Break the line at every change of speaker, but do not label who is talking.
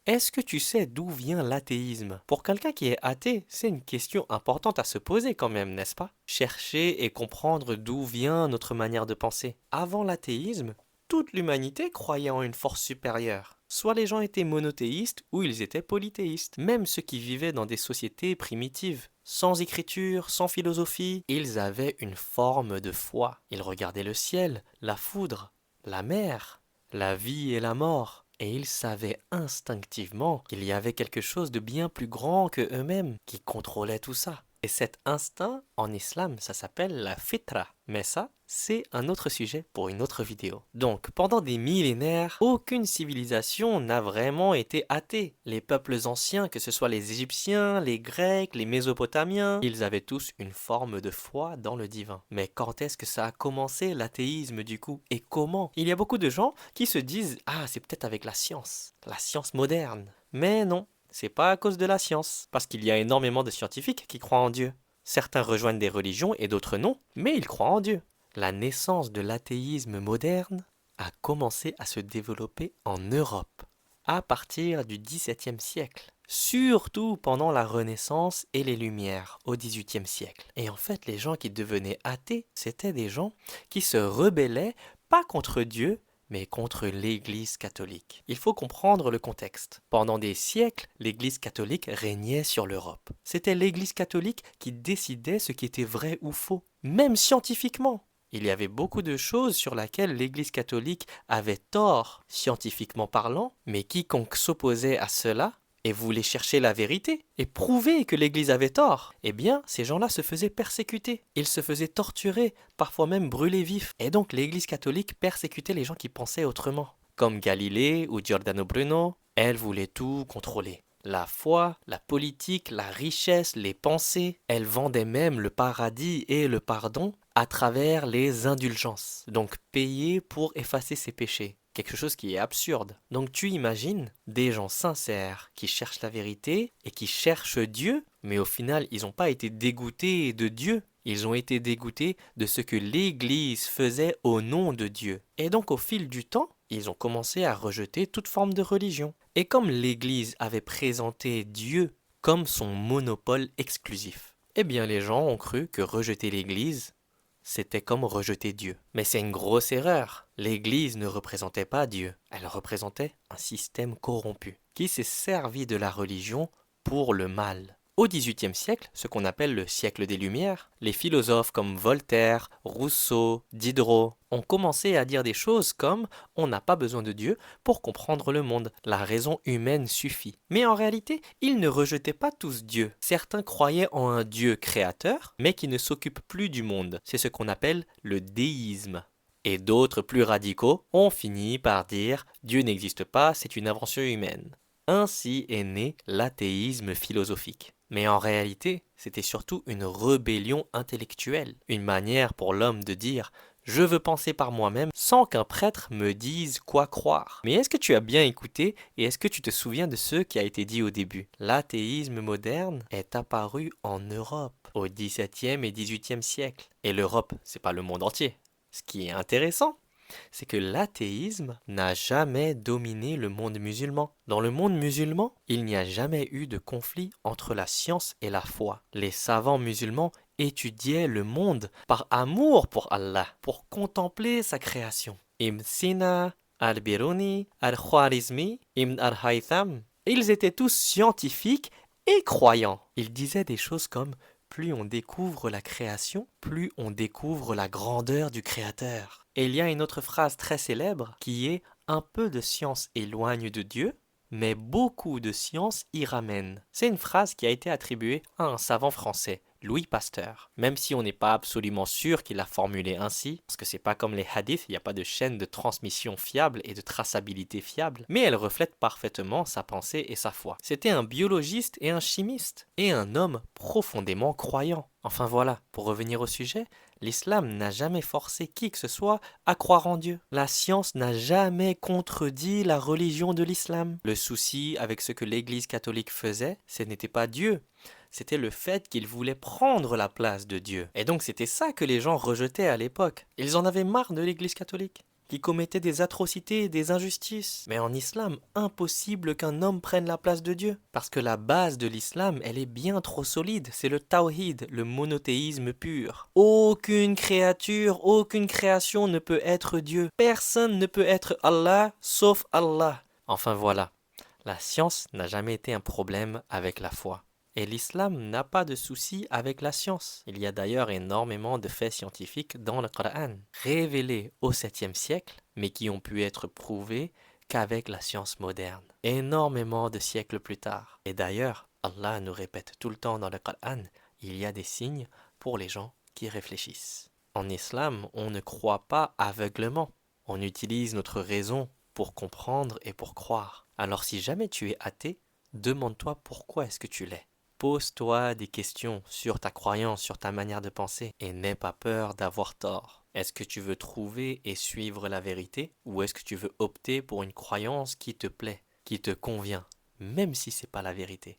Est-ce que tu sais d'où vient l'athéisme? Pour quelqu'un qui est athée, c'est une question importante à se poser quand même, n'est-ce pas? Chercher et comprendre d'où vient notre manière de penser. Avant l'athéisme, toute l'humanité croyait en une force supérieure. Soit les gens étaient monothéistes ou ils étaient polythéistes. Même ceux qui vivaient dans des sociétés primitives, sans écriture, sans philosophie, ils avaient une forme de foi. Ils regardaient le ciel, la foudre, la mer, la vie et la mort. Et ils savaient instinctivement qu'il y avait quelque chose de bien plus grand que eux-mêmes qui contrôlait tout ça. Et cet instinct, en islam, ça s'appelle la fitra. Mais ça, c'est un autre sujet pour une autre vidéo. Donc, pendant des millénaires, aucune civilisation n'a vraiment été athée. Les peuples anciens, que ce soit les Égyptiens, les Grecs, les Mésopotamiens, ils avaient tous une forme de foi dans le divin. Mais quand est-ce que ça a commencé l'athéisme du coup? Et comment? Il y a beaucoup de gens qui se disent «Ah, c'est peut-être avec la science moderne». Mais non, c'est pas à cause de la science, parce qu'il y a énormément de scientifiques qui croient en Dieu. Certains rejoignent des religions et d'autres non, mais ils croient en Dieu. La naissance de l'athéisme moderne a commencé à se développer en Europe à partir du XVIIe siècle, surtout pendant la Renaissance et les Lumières au XVIIIe siècle. Et en fait, les gens qui devenaient athées, c'était des gens qui se rebellaient pas contre Dieu, mais contre l'Église catholique. Il faut comprendre le contexte. Pendant des siècles, l'Église catholique régnait sur l'Europe. C'était l'Église catholique qui décidait ce qui était vrai ou faux, même scientifiquement. Il y avait beaucoup de choses sur lesquelles l'Église catholique avait tort, scientifiquement parlant, mais quiconque s'opposait à cela et voulait chercher la vérité et prouver que l'Église avait tort, eh bien, ces gens-là se faisaient persécuter. Ils se faisaient torturer, parfois même brûler vifs. Et donc l'Église catholique persécutait les gens qui pensaient autrement. Comme Galilée ou Giordano Bruno, elle voulait tout contrôler. La foi, la politique, la richesse, les pensées, elle vendait même le paradis et le pardon à travers les indulgences. Donc payer pour effacer ses péchés. Quelque chose qui est absurde. Donc tu imagines des gens sincères qui cherchent la vérité et qui cherchent Dieu, mais au final ils n'ont pas été dégoûtés de Dieu. Ils ont été dégoûtés de ce que l'Église faisait au nom de Dieu. Et donc au fil du temps, ils ont commencé à rejeter toute forme de religion. Et comme l'Église avait présenté Dieu comme son monopole exclusif, eh bien les gens ont cru que rejeter l'Église, c'était comme rejeter Dieu. Mais c'est une grosse erreur. L'Église ne représentait pas Dieu, elle représentait un système corrompu qui s'est servi de la religion pour le mal. Au XVIIIe siècle, ce qu'on appelle le siècle des Lumières, les philosophes comme Voltaire, Rousseau, Diderot ont commencé à dire des choses comme «on n'a pas besoin de Dieu pour comprendre le monde, la raison humaine suffit». Mais en réalité, ils ne rejetaient pas tous Dieu. Certains croyaient en un Dieu créateur, mais qui ne s'occupe plus du monde. C'est ce qu'on appelle le déisme. Et d'autres plus radicaux ont fini par dire «Dieu n'existe pas, c'est une invention humaine». Ainsi est né l'athéisme philosophique. Mais en réalité, c'était surtout une rébellion intellectuelle, une manière pour l'homme de dire je veux penser par moi-même sans qu'un prêtre me dise quoi croire. Mais est-ce que tu as bien écouté et est-ce que tu te souviens de ce qui a été dit au début? L'athéisme moderne est apparu en Europe au XVIIe et XVIIIe siècle. Et l'Europe, c'est pas le monde entier. Ce qui est intéressant, c'est que l'athéisme n'a jamais dominé le monde musulman. Dans le monde musulman, il n'y a jamais eu de conflit entre la science et la foi. Les savants musulmans étudiaient le monde par amour pour Allah, pour contempler sa création. Ibn Sina, Al-Biruni, Al-Khwarizmi, Ibn Al-Haytham, ils étaient tous scientifiques et croyants. Ils disaient des choses comme plus on découvre la création, plus on découvre la grandeur du Créateur. Et il y a une autre phrase très célèbre qui est un peu de science éloigne de Dieu, mais beaucoup de science y ramène. C'est une phrase qui a été attribuée à un savant français, Louis Pasteur. Même si on n'est pas absolument sûr qu'il l'a formulé ainsi, parce que c'est pas comme les hadiths, il n'y a pas de chaîne de transmission fiable et de traçabilité fiable, mais elle reflète parfaitement sa pensée et sa foi. C'était un biologiste et un chimiste, et un homme profondément croyant. Enfin voilà, pour revenir au sujet, l'islam n'a jamais forcé qui que ce soit à croire en Dieu. La science n'a jamais contredit la religion de l'islam. Le souci avec ce que l'Église catholique faisait, ce n'était pas Dieu, c'était le fait qu'il voulait prendre la place de Dieu. Et donc c'était ça que les gens rejetaient à l'époque. Ils en avaient marre de l'Église catholique. qui commettaient des atrocités et des injustices. Mais en islam, impossible qu'un homme prenne la place de Dieu. Parce que la base de l'islam, elle est bien trop solide. C'est le tawhid, le monothéisme pur. Aucune créature, aucune création ne peut être Dieu. Personne ne peut être Allah sauf Allah. Enfin voilà, la science n'a jamais été un problème avec la foi. Et l'islam n'a pas de souci avec la science. Il y a d'ailleurs énormément de faits scientifiques dans le Coran, révélés au 7e siècle, mais qui ont pu être prouvés qu'avec la science moderne, énormément de siècles plus tard. Et d'ailleurs, Allah nous répète tout le temps dans le Coran, il y a des signes pour les gens qui réfléchissent. En islam, on ne croit pas aveuglément. On utilise notre raison pour comprendre et pour croire. Alors si jamais tu es athée, demande-toi pourquoi est-ce que tu l'es. Pose-toi des questions sur ta croyance, sur ta manière de penser, et n'aie pas peur d'avoir tort. Est-ce que tu veux trouver et suivre la vérité, ou est-ce que tu veux opter pour une croyance qui te plaît, qui te convient, même si c'est pas la vérité?